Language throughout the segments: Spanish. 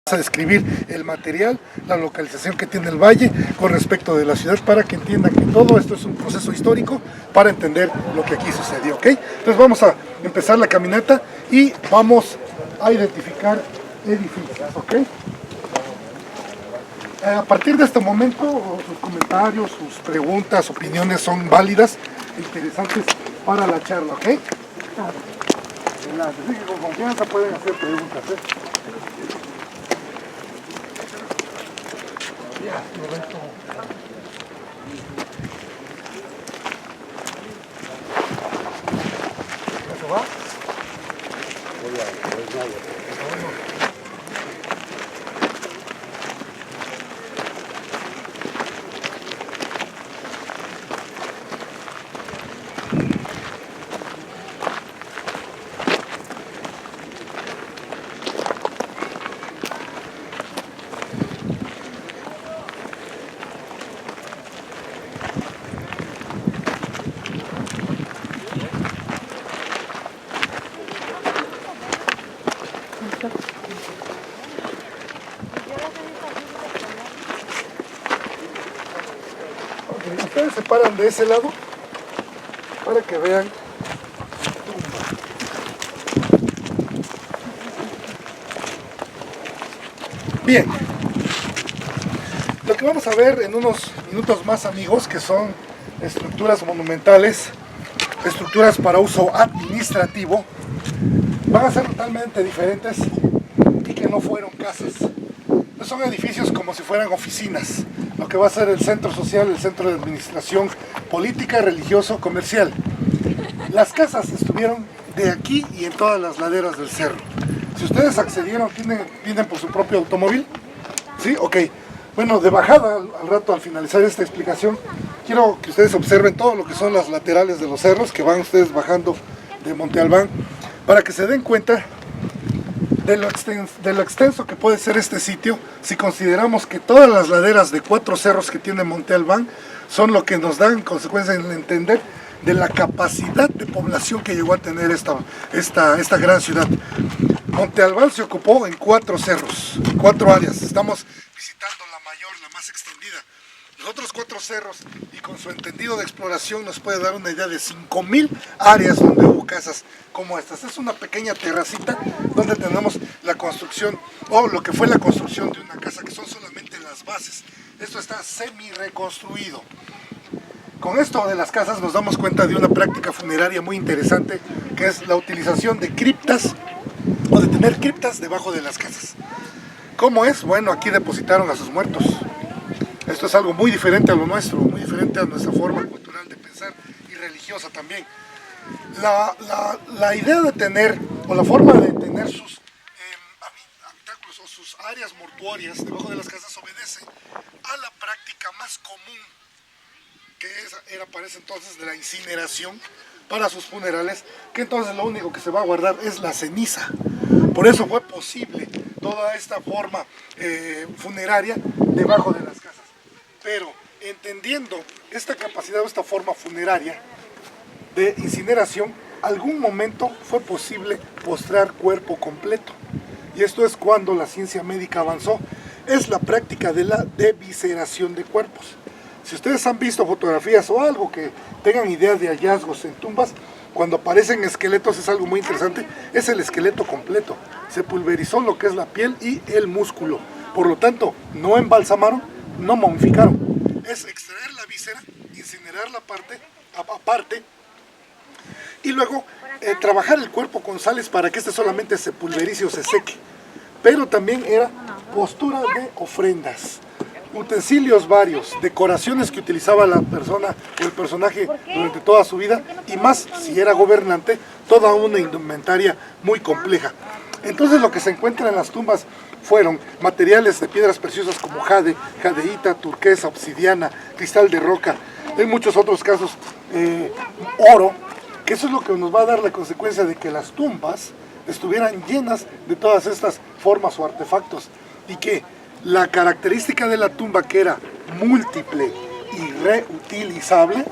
A describir el material, la localización que tiene el valle con respecto de la ciudad para que entiendan que todo esto es un proceso histórico para entender lo que aquí sucedió, ¿ok? Entonces vamos a empezar la caminata y vamos a identificar edificios, ¿ok? A partir de este momento, sus comentarios, sus preguntas, opiniones son válidas e interesantes para la charla, ¿ok? Así que con confianza pueden hacer preguntas, ¿eh? Ya se va. Okay, ustedes se paran de ese lado para que vean. Bien, lo que vamos a ver en unos minutos más, amigos, que son estructuras monumentales, estructuras para uso administrativo, van a ser totalmente diferentes y que no fueron casas. No son edificios como si fueran oficinas, lo que va a ser el centro social, el centro de administración política, religioso, comercial. Las casas estuvieron de aquí y en todas las laderas del cerro. Si ustedes accedieron, ¿tienen por su propio automóvil? ¿Sí? Ok. Bueno, de bajada, al rato, al finalizar esta explicación, quiero que ustedes observen todo lo que son las laterales de los cerros que van ustedes bajando de Monte Albán, para que se den cuenta de lo extenso que puede ser este sitio, si consideramos que todas las laderas de 4 cerros que tiene Monte Albán son lo que nos dan consecuencia en entender de la capacidad de población que llegó a tener esta gran ciudad. Monte Albán se ocupó en 4 cerros, 4 áreas. Estamos visitando la mayor, la más extendida. Los otros 4 cerros, y con su entendido de exploración, nos puede dar una idea de 5.000 áreas donde hubo casas como estas. Es una pequeña terracita donde tenemos la construcción, o lo que fue la construcción de una casa, que son solamente las bases. Esto está semi reconstruido. Con esto de las casas nos damos cuenta de una práctica funeraria muy interesante, que es la utilización de criptas, o de tener criptas debajo de las casas. ¿Cómo es? Bueno, aquí depositaron a sus muertos. Esto es algo muy diferente a lo nuestro, muy diferente a nuestra forma cultural de pensar y religiosa también. La idea de tener, o la forma de tener sus habitáculos o sus áreas mortuorias debajo de las casas obedece a la práctica más común, que era para ese entonces de la incineración para sus funerales, que entonces lo único que se va a guardar es la ceniza. Por eso fue posible toda esta forma funeraria debajo de las casas. Pero entendiendo esta capacidad o esta forma funeraria de incineración, algún momento fue posible postrar cuerpo completo. Y esto es cuando la ciencia médica avanzó. Es la práctica de la devisceración de cuerpos. Si ustedes han visto fotografías o algo que tengan idea de hallazgos en tumbas, cuando aparecen esqueletos es algo muy interesante, es el esqueleto completo. Se pulverizó lo que es la piel y el músculo. Por lo tanto, no embalsamaron, no momificaron. Es extraer la víscera, incinerar la parte aparte y luego trabajar el cuerpo con sales para que este solamente se pulverice o se seque. Pero también era postura de ofrendas, utensilios varios, decoraciones que utilizaba la persona o el personaje durante toda su vida, y más si era gobernante, toda una indumentaria muy compleja. Entonces lo que se encuentra en las tumbas fueron materiales de piedras preciosas como jade, jadeíta, turquesa, obsidiana, cristal de roca, en muchos otros casos oro, que eso es lo que nos va a dar la consecuencia de que las tumbas estuvieran llenas de todas estas formas o artefactos, y que la característica de la tumba, que era múltiple y reutilizable,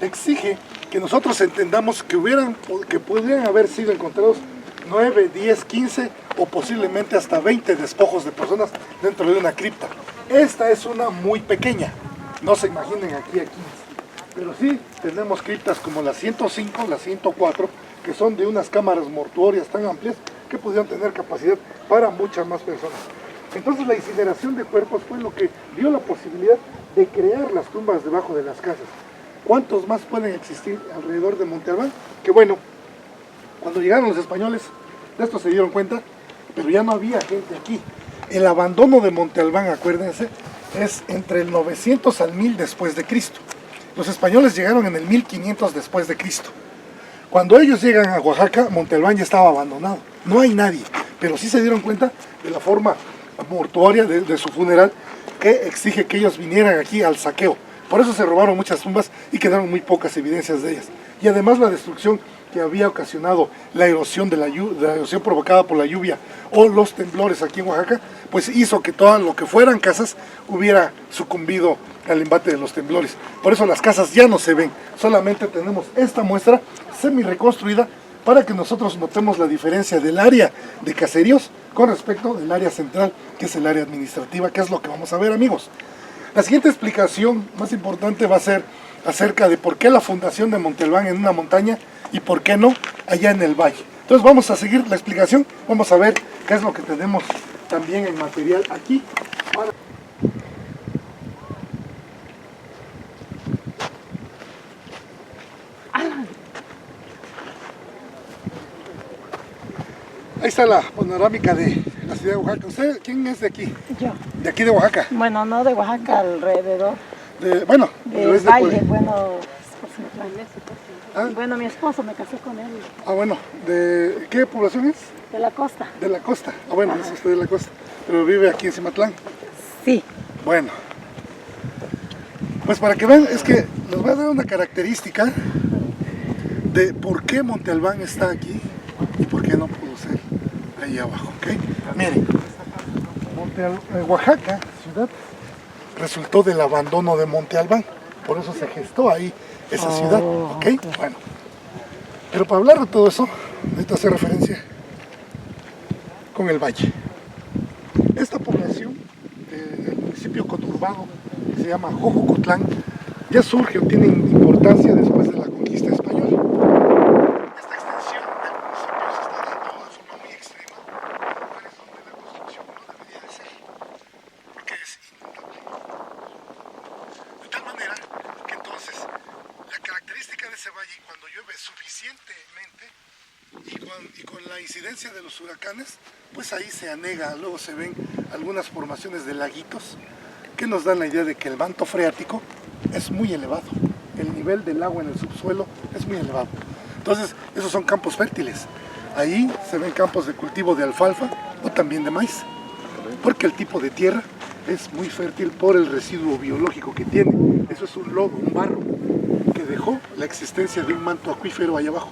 exige que nosotros entendamos que podrían haber sido encontrados 9, 10, 15 o posiblemente hasta 20 despojos de personas dentro de una cripta. Esta es una muy pequeña, no se imaginen aquí a 15, pero sí tenemos criptas como la 105, la 104, que son de unas cámaras mortuorias tan amplias que pudieron tener capacidad para muchas más personas. Entonces la incineración de cuerpos fue lo que dio la posibilidad de crear las tumbas debajo de las casas. ¿Cuántos más pueden existir alrededor de Monte Albán? Que bueno, cuando llegaron los españoles, de esto se dieron cuenta, pero ya no había gente aquí. El abandono de Monte Albán, acuérdense, es entre el 900 al 1000 después de Cristo. Los españoles llegaron en el 1500 después de Cristo. Cuando ellos llegan a Oaxaca, Monte Albán ya estaba abandonado. No hay nadie, pero sí se dieron cuenta de la forma mortuoria de su funeral, que exige que ellos vinieran aquí al saqueo. Por eso se robaron muchas tumbas y quedaron muy pocas evidencias de ellas. Y además la destrucción que había ocasionado la erosión, la erosión provocada por la lluvia o los temblores aquí en Oaxaca, pues hizo que todo lo que fueran casas hubiera sucumbido al embate de los temblores. Por eso las casas ya no se ven, solamente tenemos esta muestra semi reconstruida para que nosotros notemos la diferencia del área de caseríos con respecto del área central, que es el área administrativa, que es lo que vamos a ver, amigos. La siguiente explicación más importante va a ser acerca de por qué la fundación de Monte Albán en una montaña y por qué no allá en el valle. Entonces vamos a seguir la explicación, vamos a ver qué es lo que tenemos también en material aquí. Ahí está la panorámica de la ciudad de Oaxaca. ¿Usted quién es de aquí? Yo. ¿De aquí de Oaxaca? Bueno, no de Oaxaca, alrededor. Bueno, de es de Valle, Puebla. bueno, ¿Ah? bueno, mi esposo me casé con él, Ah, bueno, ¿de qué población es? de la costa. De la costa. Ah, bueno, es usted de la costa. Pero vive aquí en Cimatlán. Sí. Bueno. Pues para que vean, es que les voy a dar una característica de por qué Monte Albán está aquí y por qué no pudo ser ahí abajo, ¿ok? Miren, Oaxaca, ciudad, resultó del abandono de Monte Albán. Por eso se gestó ahí esa ciudad, ¿ok? Bueno. Pero para hablar de todo eso, necesito hacer referencia con el valle. Esta población del municipio conurbado, que se llama Jojocotlán, ya surge o tiene importancia después de la conquista española. Esta extensión del municipio se está dando de forma muy extrema en lugares donde la construcción no debería de ser, porque es inundable. De tal manera que entonces la característica de ese valle, cuando llueve suficientemente y con la incidencia de los huracanes, pues ahí se anega, luego se ven algunas formaciones de laguitos que nos dan la idea de que el manto freático es muy elevado, el nivel del agua en el subsuelo es muy elevado. Entonces, esos son campos fértiles. Ahí se ven campos de cultivo de alfalfa o también de maíz, porque el tipo de tierra es muy fértil por el residuo biológico que tiene. Eso es un lodo, un barro, que dejó la existencia de un manto acuífero ahí abajo.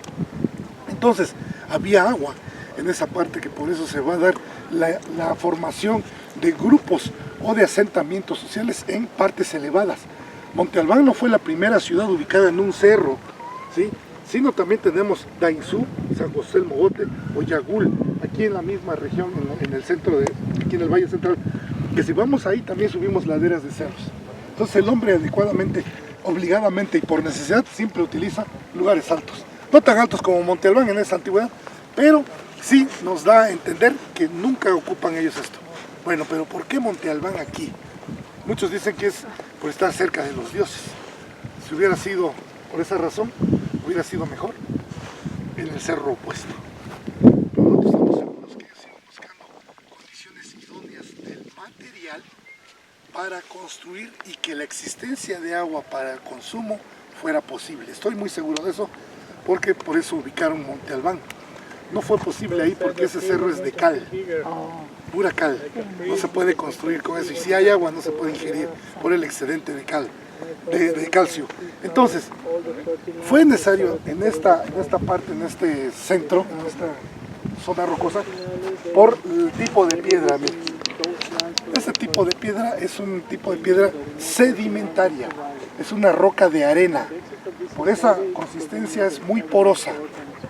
Entonces, había agua en esa parte, que por eso se va a dar la formación de grupos o de asentamientos sociales en partes elevadas. Monte Albán no fue la primera ciudad ubicada en un cerro, ¿sí? Sino también tenemos Dainzú, San José el Mogote o Yagul, aquí en la misma región, en el centro, aquí en el Valle Central, que si vamos ahí también subimos laderas de cerros. Entonces el hombre adecuadamente, obligadamente y por necesidad siempre utiliza lugares altos. No tan altos como Monte Albán en esa antigüedad, pero sí nos da a entender que nunca ocupan ellos esto. Bueno, pero ¿por qué Monte Albán aquí? Muchos dicen que es por estar cerca de los dioses. Si hubiera sido por esa razón, hubiera sido mejor en el cerro opuesto. Pero nosotros estamos seguros que ellos siguen buscando condiciones idóneas del material para construir y que la existencia de agua para el consumo fuera posible. Estoy muy seguro de eso, porque por eso ubicaron Monte Albán. No fue posible ahí porque ese cerro es de cal, pura cal, no se puede construir con eso, y si hay agua no se puede ingerir por el excedente de cal, de calcio. Entonces, fue necesario en esta parte, en este centro, en esta zona rocosa, por el tipo de piedra. Este tipo de piedra es un tipo de piedra sedimentaria, es una roca de arena, por esa consistencia es muy porosa.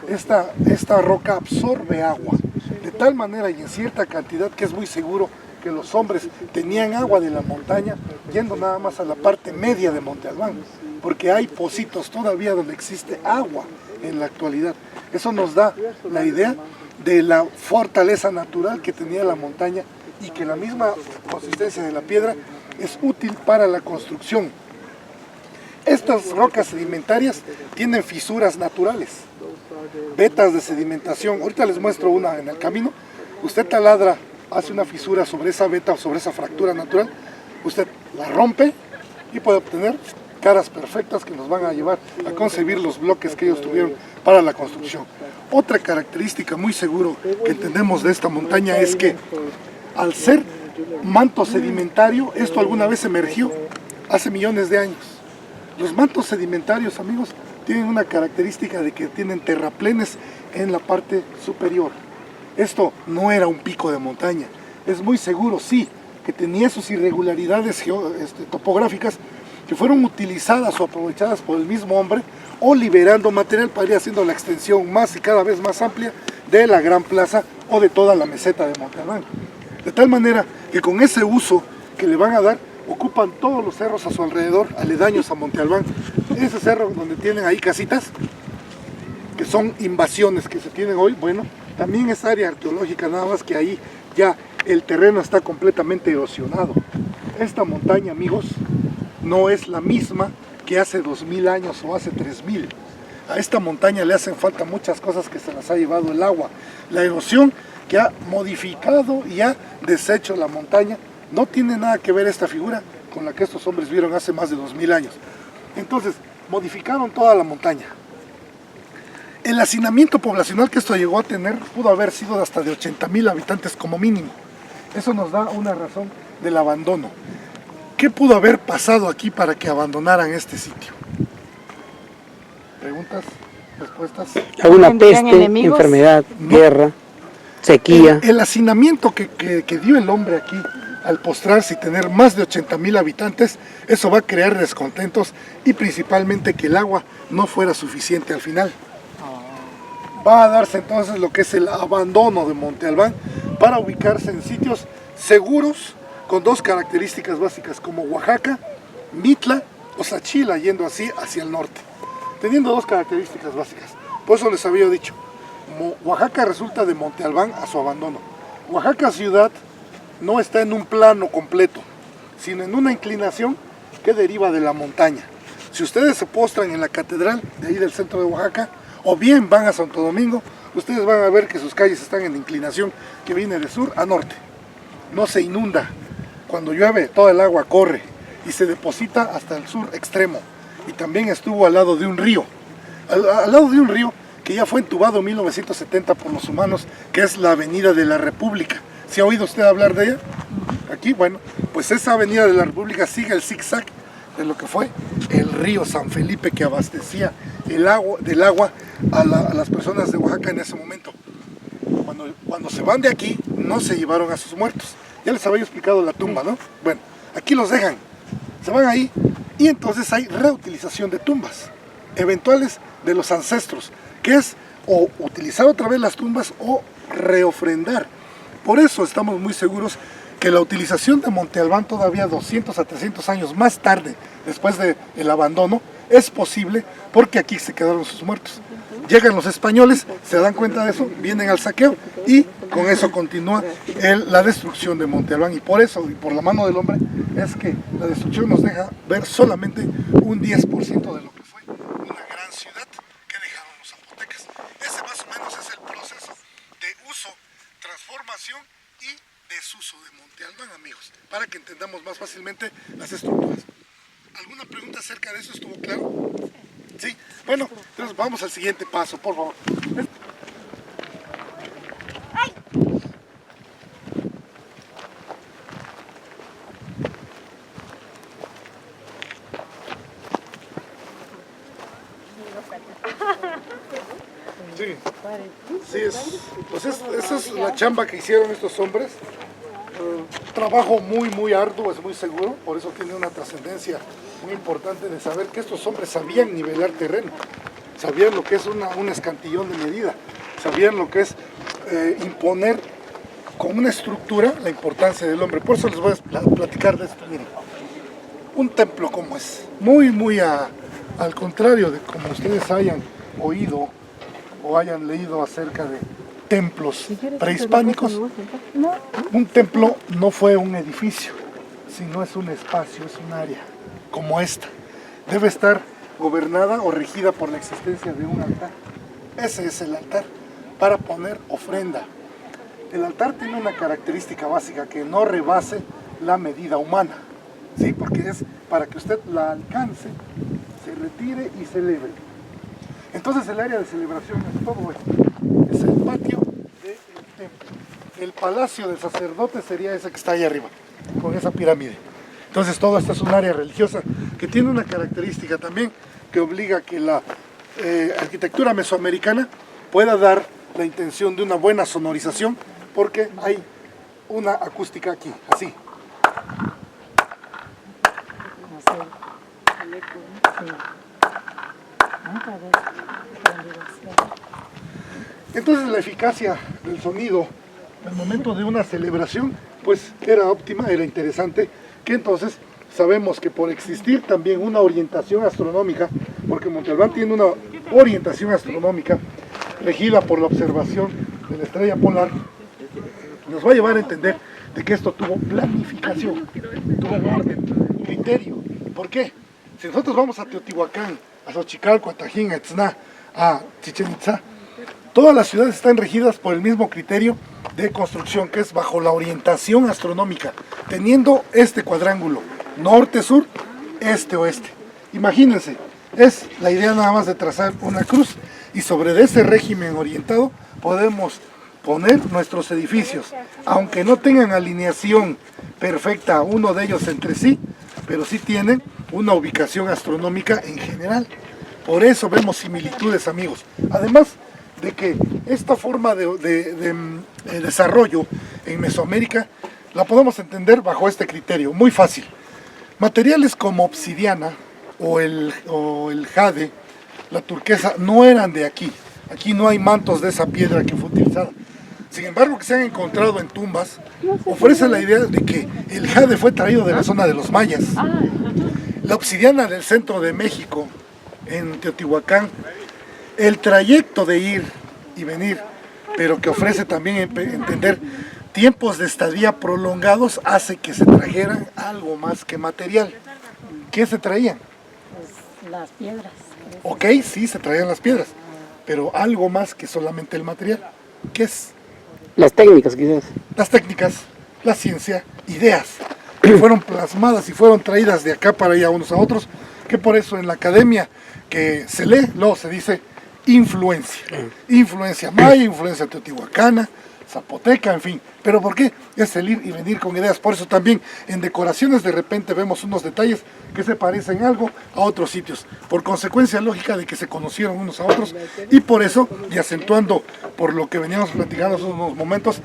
Esta roca absorbe agua, de tal manera y en cierta cantidad que es muy seguro que los hombres tenían agua de la montaña yendo nada más a la parte media de Monte Albán, porque hay pocitos todavía donde existe agua en la actualidad. Eso nos da la idea de la fortaleza natural que tenía la montaña y que la misma consistencia de la piedra es útil para la construcción. Estas rocas sedimentarias tienen fisuras naturales, vetas de sedimentación. Ahorita les muestro una en el camino. Usted taladra, hace una fisura sobre esa veta, sobre esa fractura natural, usted la rompe y puede obtener caras perfectas que nos van a llevar a concebir los bloques que ellos tuvieron para la construcción. Otra característica muy seguro que entendemos de esta montaña es que al ser manto sedimentario, esto alguna vez emergió hace millones de años. Los mantos sedimentarios, amigos, tienen una característica de que tienen terraplenes en la parte superior. Esto no era un pico de montaña. Es muy seguro, sí, que tenía sus irregularidades topográficas que fueron utilizadas o aprovechadas por el mismo hombre o liberando material para ir haciendo la extensión más y cada vez más amplia de la Gran Plaza o de toda la meseta de Monte Albán. De tal manera que con ese uso que le van a dar, ocupan todos los cerros a su alrededor, aledaños a Monte Albán. Ese cerro donde tienen ahí casitas, que son invasiones que se tienen hoy, bueno, también es área arqueológica, nada más que ahí ya el terreno está completamente erosionado. Esta montaña, amigos, no es la misma que hace 2000 años o hace 3000. A esta montaña le hacen falta muchas cosas que se las ha llevado el agua. La erosión que ha modificado y ha deshecho la montaña, no tiene nada que ver esta figura con la que estos hombres vieron hace más de 2000 años. Entonces, modificaron toda la montaña. El hacinamiento poblacional que esto llegó a tener pudo haber sido hasta de 80,000 habitantes como mínimo. Eso nos da una razón del abandono. ¿Qué pudo haber pasado aquí para que abandonaran este sitio? ¿Preguntas? ¿Respuestas? ¿Alguna ¿Tendrían peste, enemigos? enfermedad, guerra, sequía? El hacinamiento que dio el hombre aquí al postrarse y tener más de 80,000 habitantes, eso va a crear descontentos y principalmente que el agua no fuera suficiente al final. Va a darse entonces lo que es el abandono de Monte Albán para ubicarse en sitios seguros con dos características básicas como Oaxaca, Mitla o Sachila, yendo así hacia el norte, teniendo dos características básicas. Por eso les había dicho, Oaxaca resulta de Monte Albán a su abandono. Oaxaca ciudad no está en un plano completo, sino en una inclinación que deriva de la montaña. Si ustedes se postran en la catedral de ahí del centro de Oaxaca, o bien van a Santo Domingo, ustedes van a ver que sus calles están en inclinación que viene de sur a norte. No se inunda. Cuando llueve, toda el agua corre y se deposita hasta el sur extremo. Y también estuvo al lado de un río. Al lado de un río que ya fue entubado en 1970 por los humanos, que es la Avenida de la República. ¿Sí ha oído usted hablar de ella? Aquí, bueno, pues esa Avenida de la República sigue el zigzag de lo que fue el río San Felipe, que abastecía del agua a las personas de Oaxaca en ese momento. Cuando se van de aquí, no se llevaron a sus muertos. Ya les había explicado la tumba, ¿no? Bueno, aquí los dejan, se van ahí y entonces hay reutilización de tumbas eventuales de los ancestros, que es o utilizar otra vez las tumbas o reofrendar. Por eso estamos muy seguros que la utilización de Monte Albán todavía 200 a 300 años más tarde, después del abandono, es posible porque aquí se quedaron sus muertos. Llegan los españoles, se dan cuenta de eso, vienen al saqueo y con eso continúa la destrucción de Monte Albán. Y por eso, y por la mano del hombre, es que la destrucción nos deja ver solamente un 10% de lo que fue una gran ciudad que dejaron los zapotecas. Ese más o menos es el proceso de uso, transformación y desuso de Monte Albán, amigos, para que entendamos más fácilmente las estructuras. ¿Alguna pregunta acerca de eso? ¿Estuvo claro? Sí. Bueno, entonces vamos al siguiente paso, por favor. Sí, sí pues esa es la chamba que hicieron estos hombres. Trabajo muy arduo, es muy seguro, por eso tiene una trascendencia muy importante de saber que estos hombres sabían nivelar terreno, sabían lo que es un escantillón de medida, sabían lo que es imponer con una estructura la importancia del hombre. Por eso les voy a platicar de esto. Miren, un templo como es, muy al contrario de como ustedes hayan oído o hayan leído acerca de templos prehispánicos, un templo no fue un edificio, sino es un espacio, es un área como esta. Debe estar gobernada o regida por la existencia de un altar. Ese es el altar, para poner ofrenda. El altar tiene una característica básica, que no rebase la medida humana, ¿sí? Porque es para que usted la alcance, se retire y celebre. Entonces el área de celebración es todo esto, es el patio del templo. El palacio del sacerdote sería ese que está ahí arriba, con esa pirámide. Entonces todo esto es un área religiosa que tiene una característica también que obliga a que la arquitectura mesoamericana pueda dar la intención de una buena sonorización, porque hay una acústica aquí, así. Entonces la eficacia del sonido al momento de una celebración pues era óptima, era interesante, que entonces sabemos que por existir también una orientación astronómica, porque Monte Albán tiene una orientación astronómica regida por la observación de la estrella polar, nos va a llevar a entender de que esto tuvo planificación, tuvo orden, criterio. ¿Por qué? Si nosotros vamos a Teotihuacán, a Xochicalco, a Tajín, a Etzná, a Chichén Itzá, todas las ciudades están regidas por el mismo criterio de construcción, que es bajo la orientación astronómica, teniendo este cuadrángulo, norte-sur, este-oeste. Imagínense, es la idea nada más de trazar una cruz, y sobre ese régimen orientado podemos poner nuestros edificios, aunque no tengan alineación perfecta uno de ellos entre sí, pero sí tienen una ubicación astronómica en general. Por eso vemos similitudes, amigos. Además de que esta forma de desarrollo en Mesoamérica la podemos entender bajo este criterio, muy fácil. Materiales como obsidiana o el jade, la turquesa, no eran de aquí. Aquí no hay mantos de esa piedra que fue utilizada. Sin embargo, que se han encontrado en tumbas, ofrece la idea de que el jade fue traído de la zona de los mayas. La obsidiana del centro de México, en Teotihuacán, el trayecto de ir y venir, pero que ofrece también entender tiempos de estadía prolongados, hace que se trajeran algo más que material. ¿Qué se traían? Pues las piedras. Ok, sí, se traían las piedras, pero algo más que solamente el material. ¿Qué es? Las técnicas, quizás. Las técnicas, la ciencia, ideas, que fueron plasmadas y fueron traídas de acá para allá unos a otros, que por eso en la academia que se lee, luego se dice influencia. Influencia maya, influencia teotihuacana, zapoteca, en fin. ¿Pero por qué? Es el ir y venir con ideas. Por eso también en decoraciones de repente vemos unos detalles que se parecen algo a otros sitios, por consecuencia lógica de que se conocieron unos a otros, y por eso, y acentuando por lo que veníamos platicando hace unos momentos,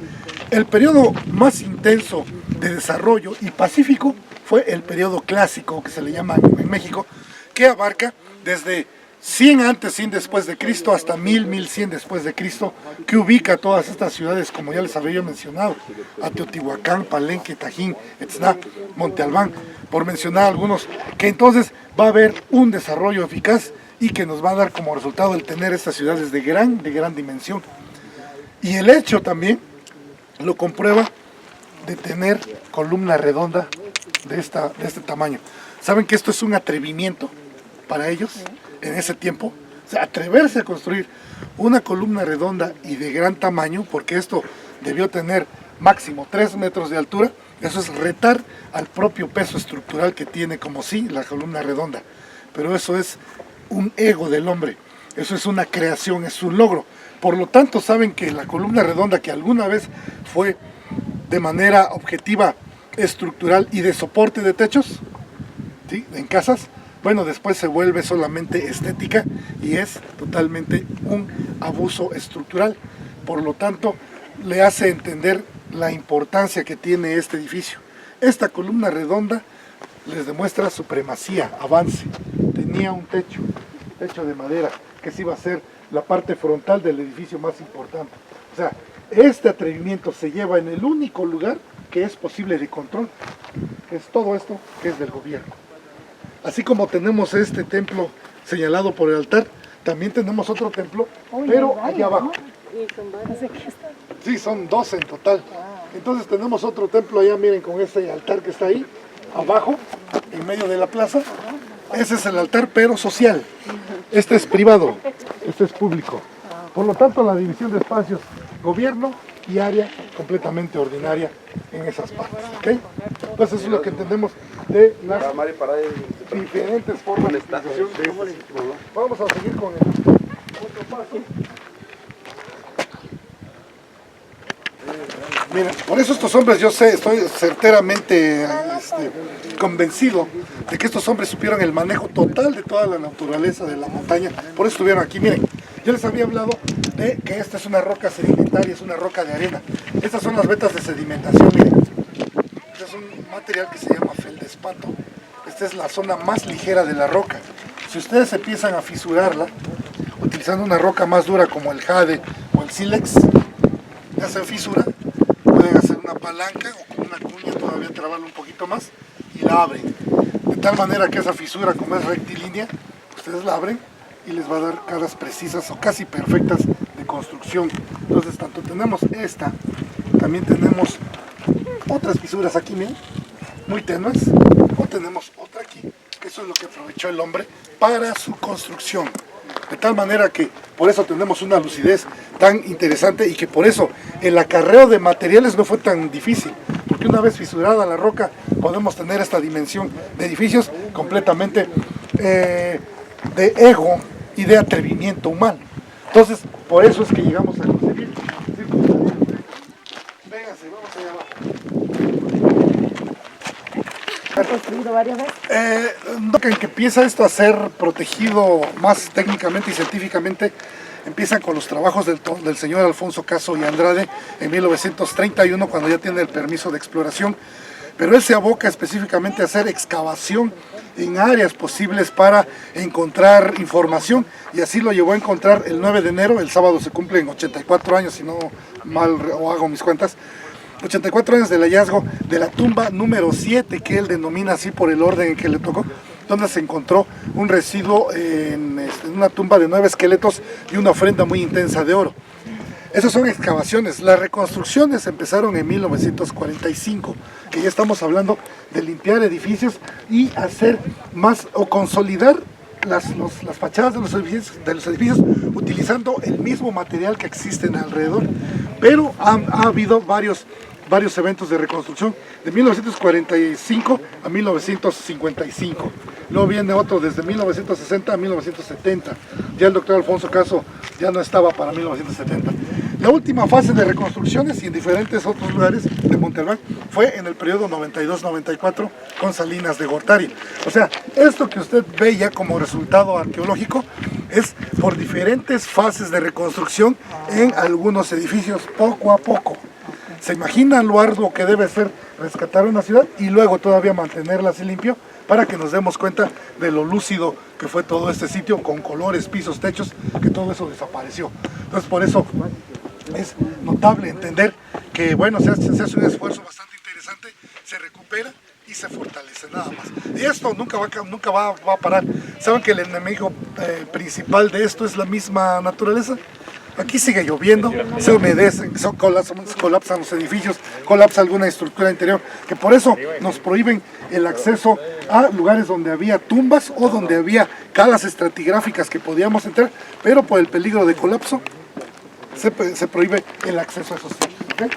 el periodo más intenso de desarrollo y pacífico fue el periodo clásico, que se le llama en México, que abarca desde 100 antes, 100 después de Cristo, hasta 1100 después de Cristo, que ubica todas estas ciudades, como ya les había mencionado, a Teotihuacán, Palenque, Tajín, Etzná, Monte Albán, por mencionar algunos, que entonces va a haber un desarrollo eficaz y que nos va a dar como resultado el tener estas ciudades de gran dimensión. Y el hecho también lo comprueba de tener columna redonda de este tamaño. ¿Saben que esto es un atrevimiento para ellos en ese tiempo? O sea, atreverse a construir una columna redonda y de gran tamaño, porque esto debió tener máximo 3 metros de altura. Eso es retar al propio peso estructural que tiene como sí la columna redonda. Pero eso es un ego del hombre, eso es una creación, es un logro. Por lo tanto, saben que la columna redonda, que alguna vez fue de manera objetiva, estructural y de soporte de techos, ¿sí?, en casas, bueno, después se vuelve solamente estética y es totalmente un abuso estructural. Por lo tanto, le hace entender la importancia que tiene este edificio. Esta columna redonda les demuestra supremacía, avance. Tenía un techo de madera, que sí iba a ser la parte frontal del edificio más importante. O sea, este atrevimiento se lleva en el único lugar que es posible de control, que es todo esto que es del gobierno. Así como tenemos este templo señalado por el altar, también tenemos otro templo, pero allá abajo. Sí, son 12 en total. Entonces tenemos otro templo allá, miren, con ese altar que está ahí, abajo, en medio de la plaza. Ese es el altar, pero social. Este es privado, este es público. Por lo tanto, la división de espacios, gobierno y área completamente ordinaria en esas partes. ¿Okay? Entonces eso es lo que entendemos de las diferentes formas de organización de este sitio. Vamos a seguir con el otro paso. Miren, por eso estos hombres, yo sé, estoy certeramente convencido de que estos hombres supieron el manejo total de toda la naturaleza de la montaña. Por eso estuvieron aquí. Miren, yo les había hablado de que esta es una roca sedimentaria, es una roca de arena. Estas son las vetas de sedimentación, miren. Este es un material que se llama feldespato. Esta es la zona más ligera de la roca. Si ustedes empiezan a fisurarla, utilizando una roca más dura como el jade o el sílex, hacen fisura, pueden hacer una palanca o con una cuña todavía trabarla un poquito más y la abren. De tal manera que esa fisura, como es rectilínea, ustedes la abren y les va a dar caras precisas o casi perfectas de construcción. Entonces, tanto tenemos esta, también tenemos otras fisuras aquí, miren, muy tenues, o tenemos otra aquí, que eso es lo que aprovechó el hombre para su construcción. De tal manera que por eso tenemos una lucidez tan interesante y que por eso el acarreo de materiales no fue tan difícil, porque una vez fisurada la roca podemos tener esta dimensión de edificios completamente de ego y de atrevimiento humano. Entonces, por eso es que llegamos a concebir. Vénganse, vamos allá abajo. ¿Ha construido varias veces? En que empieza esto a ser protegido más técnicamente y científicamente, empiezan con los trabajos del señor Alfonso Caso y Andrade en 1931, cuando ya tiene el permiso de exploración, pero él se aboca específicamente a hacer excavación en áreas posibles para encontrar información, y así lo llevó a encontrar el 9 de enero, el sábado se cumplen 84 años, si no mal o hago mis cuentas, 84 años del hallazgo de la tumba número 7, que él denomina así por el orden en que le tocó, donde se encontró un residuo en una tumba de 9 esqueletos y una ofrenda muy intensa de oro. Esas son excavaciones. Las reconstrucciones empezaron en 1945, que ya estamos hablando de limpiar edificios y hacer más o consolidar las fachadas de los edificios utilizando el mismo material que existen alrededor. Pero ha habido varios eventos de reconstrucción de 1945 a 1955. Luego viene otro desde 1960 a 1970. Ya el doctor Alfonso Caso ya no estaba para 1970. La última fase de reconstrucciones y en diferentes otros lugares de Montalbán fue en el periodo 92-94 con Salinas de Gortari. O sea, esto que usted ve ya como resultado arqueológico es por diferentes fases de reconstrucción en algunos edificios poco a poco. ¿Se imaginan lo arduo que debe ser rescatar una ciudad y luego todavía mantenerla así limpio? Para que nos demos cuenta de lo lúcido que fue todo este sitio, con colores, pisos, techos, que todo eso desapareció. Entonces por eso es notable entender que bueno, se hace un esfuerzo bastante interesante, se recupera y se fortalece, nada más. Y esto nunca va a parar. ¿Saben que el enemigo principal de esto es la misma naturaleza? Aquí sigue lloviendo, se humedecen, colapsan los edificios, colapsa alguna estructura interior, que por eso nos prohíben el acceso a lugares donde había tumbas o donde había calas estratigráficas que podíamos entrar, pero por el peligro de colapso se prohíbe el acceso a esos sitios. ¿Okay?